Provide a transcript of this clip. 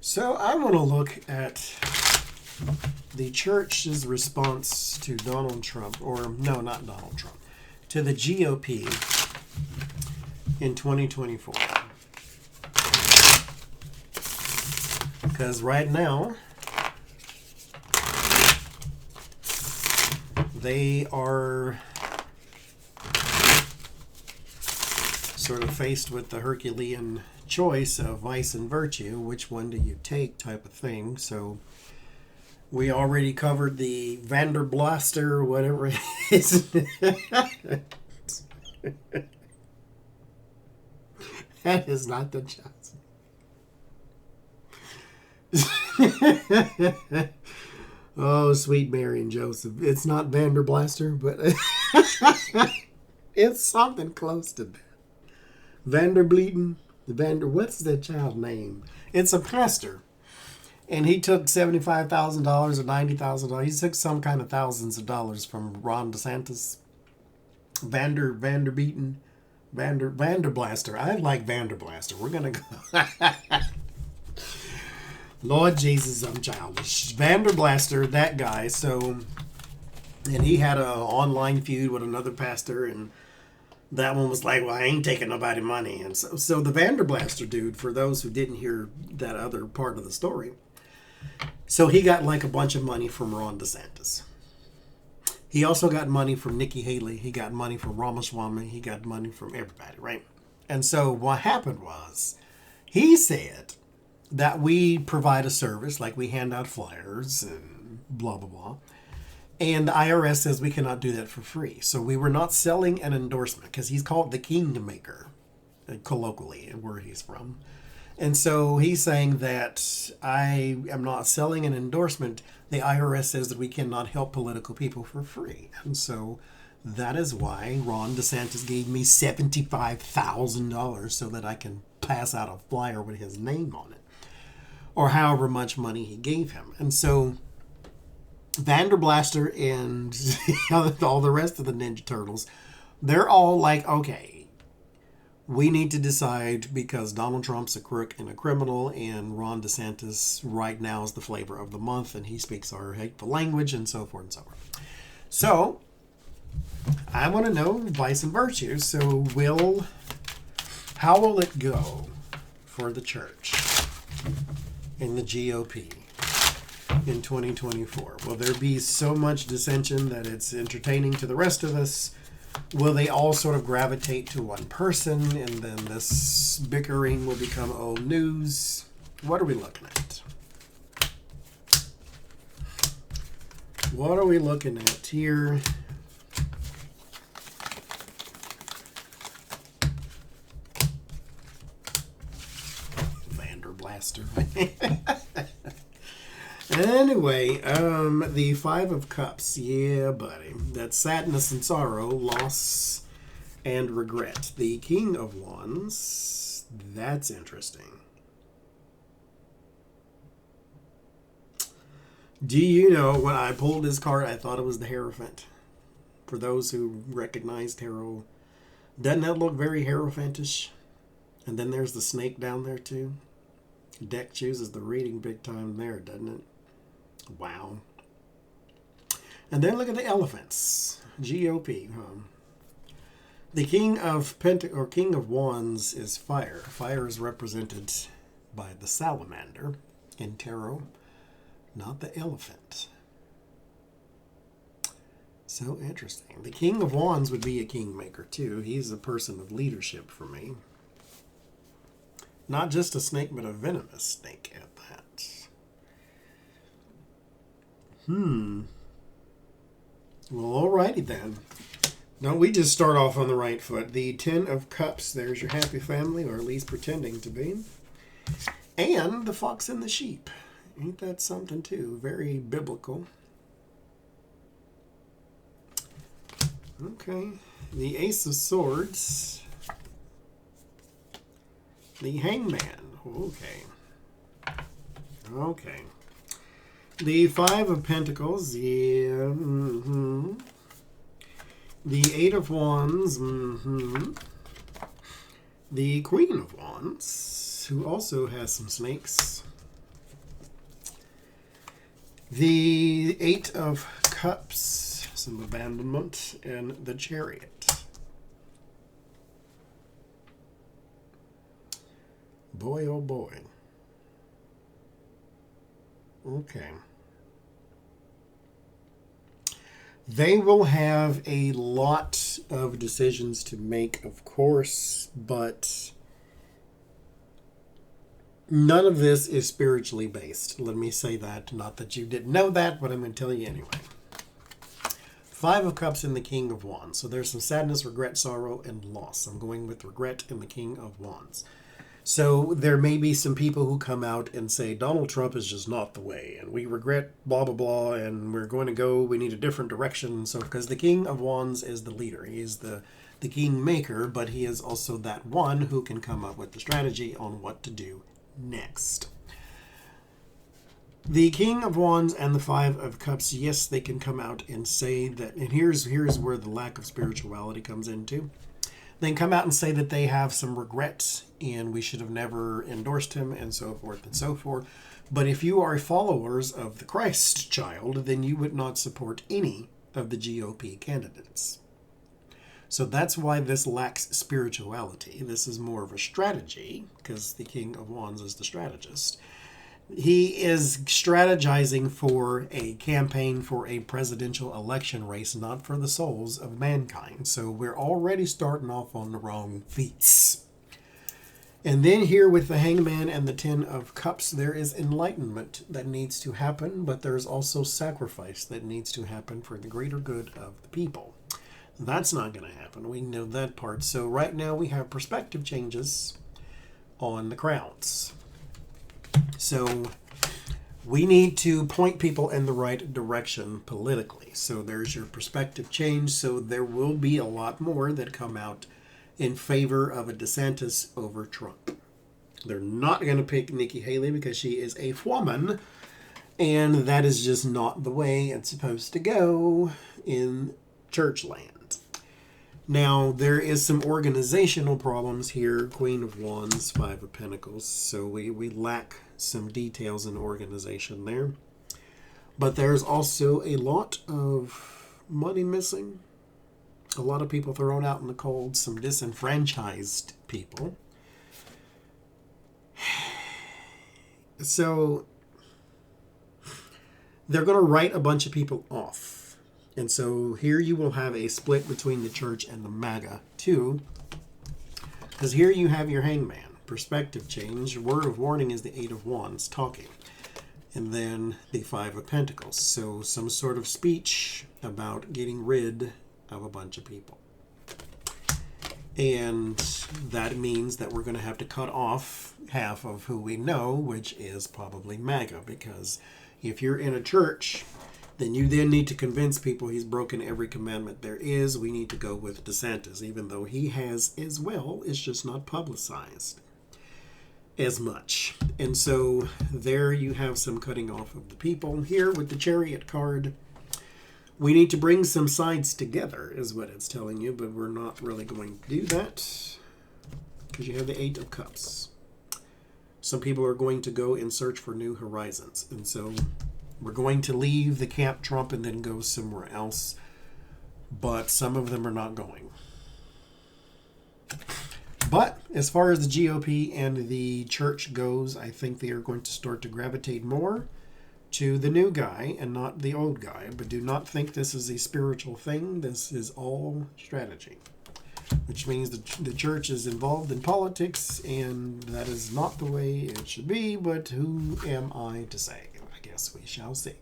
So I want to look at the church's response to Donald Trump, or no, not Donald Trump, to the GOP in 2024. Because right now, they are sort of faced with the Herculean choice of vice and virtue. Which one do you take type of thing. So we already covered the Vanderblaster, whatever it is. That is not the Johnson. Oh, sweet Mary and Joseph. It's not Vanderblaster, but it's something close to that. Vanderbleeten. What's that child's name? It's a pastor. And he took $75,000 or $90,000. He took some kind of thousands of dollars from Ron DeSantis. Vanderblaster. I like Vanderblaster. We're going to go. Lord Jesus, I'm childish. Vanderblaster, that guy. So, and he had an online feud with another pastor, and that one was like, well, I ain't taking nobody money. And so the Vanderblaster dude, for those who didn't hear that other part of the story, so he got like a bunch of money from Ron DeSantis. He also got money from Nikki Haley. He got money from Ramaswamy. He got money from everybody, right? And so what happened was, he said that we provide a service, like we hand out flyers and blah, blah, blah. And the IRS says we cannot do that for free. So we were not selling an endorsement, because he's called the Kingmaker, colloquially, where he's from. And so he's saying that I am not selling an endorsement. The IRS says that we cannot help political people for free. And so that is why Ron DeSantis gave me $75,000 so that I can pass out a flyer with his name on it, or however much money he gave him. And so Vanderblaster and all the rest of the Ninja Turtles, they're all like, okay, we need to decide, because Donald Trump's a crook and a criminal, and Ron DeSantis right now is the flavor of the month, and he speaks our hateful language, and so forth and so forth. So I want to know vice and virtue. So how will it go for the church in the GOP in 2024? Will there be so much dissension that it's entertaining to the rest of us? Will they all sort of gravitate to one person, and then this bickering will become old news? What are we looking at? What are we looking at here? Vanderblaster. Anyway, the Five of Cups. Yeah, buddy. That's sadness and sorrow, loss and regret. The King of Wands. That's interesting. Do you know, when I pulled this card, I thought it was the Hierophant. For those who recognize tarot, doesn't that look very Hierophantish? And then there's the snake down there, too. Deck chooses the reading big time there, doesn't it? Wow. And then look at the elephants. GOP. The King of King of Wands is fire. Fire is represented by the salamander in tarot, not the elephant. So interesting. The King of Wands would be a kingmaker too. He's a person of leadership for me. Not just a snake, but a venomous snake at that. Well, alrighty then. Don't we just start off on the right foot? The Ten of Cups. There's your happy family, or at least pretending to be. And the fox and the sheep. Ain't that something too? Very biblical. Okay. The Ace of Swords. The Hangman. Okay. Okay. The Five of Pentacles. Yeah. The Eight of Wands. The Queen of Wands, who also has some snakes. The Eight of Cups, some abandonment, and the Chariot. Boy, oh boy. Okay. They will have a lot of decisions to make, of course, but none of this is spiritually based. Let me say that. Not that you didn't know that, but I'm going to tell you anyway. Five of Cups and the King of Wands. So there's some sadness, regret, sorrow, and loss. I'm going with regret and the King of Wands. So there may be some people who come out and say Donald Trump is just not the way, and we regret blah, blah, blah, and we're going to go, we need a different direction. So because the King of Wands is the leader, he is the king maker, but he is also that one who can come up with the strategy on what to do next. The King of Wands and the Five of Cups, yes, they can come out and say that, and here's where the lack of spirituality comes into. They can come out and say that they have some regrets and we should have never endorsed him and so forth and so forth. But if you are followers of the Christ child, then you would not support any of the GOP candidates. So that's why this lacks spirituality. This is more of a strategy, because the King of Wands is the strategist. He is strategizing for a campaign for a presidential election race, not for the souls of mankind. So we're already starting off on the wrong feet. And then here with the Hangman and the Ten of Cups, there is enlightenment that needs to happen, but there's also sacrifice that needs to happen for the greater good of the people. That's not going to happen. We know that part. So right now we have perspective changes on the crowns. So we need to point people in the right direction politically. So there's your perspective change. So there will be a lot more that come out in favor of a DeSantis over Trump. They're not going to pick Nikki Haley because she is a woman, and that is just not the way it's supposed to go in church land. Now, there is some organizational problems here. Queen of Wands, Five of Pentacles. So we lack some details in organization there. But there's also a lot of money missing. A lot of people thrown out in the cold. Some disenfranchised people. So they're going to write a bunch of people off. And so here you will have a split between the church and the MAGA too. Because here you have your Hangman. Perspective change. Word of warning is the Eight of Wands talking. And then the Five of Pentacles. So some sort of speech about getting rid of a bunch of people. And that means that we're going to have to cut off half of who we know, which is probably MAGA. Because if you're in a church, then you then need to convince people he's broken every commandment there is. We need to go with DeSantis, even though he has as well. It's just not publicized as much. And so there you have some cutting off of the people. Here with the Chariot card, we need to bring some sides together is what it's telling you, but we're not really going to do that because you have the Eight of Cups. Some people are going to go and search for new horizons. And so we're going to leave the camp Trump and then go somewhere else. But some of them are not going. But as far as the GOP and the church goes, I think they are going to start to gravitate more to the new guy and not the old guy. But do not think this is a spiritual thing. This is all strategy. Which means the church is involved in politics, and that is not the way it should be. But who am I to say? I guess we shall see.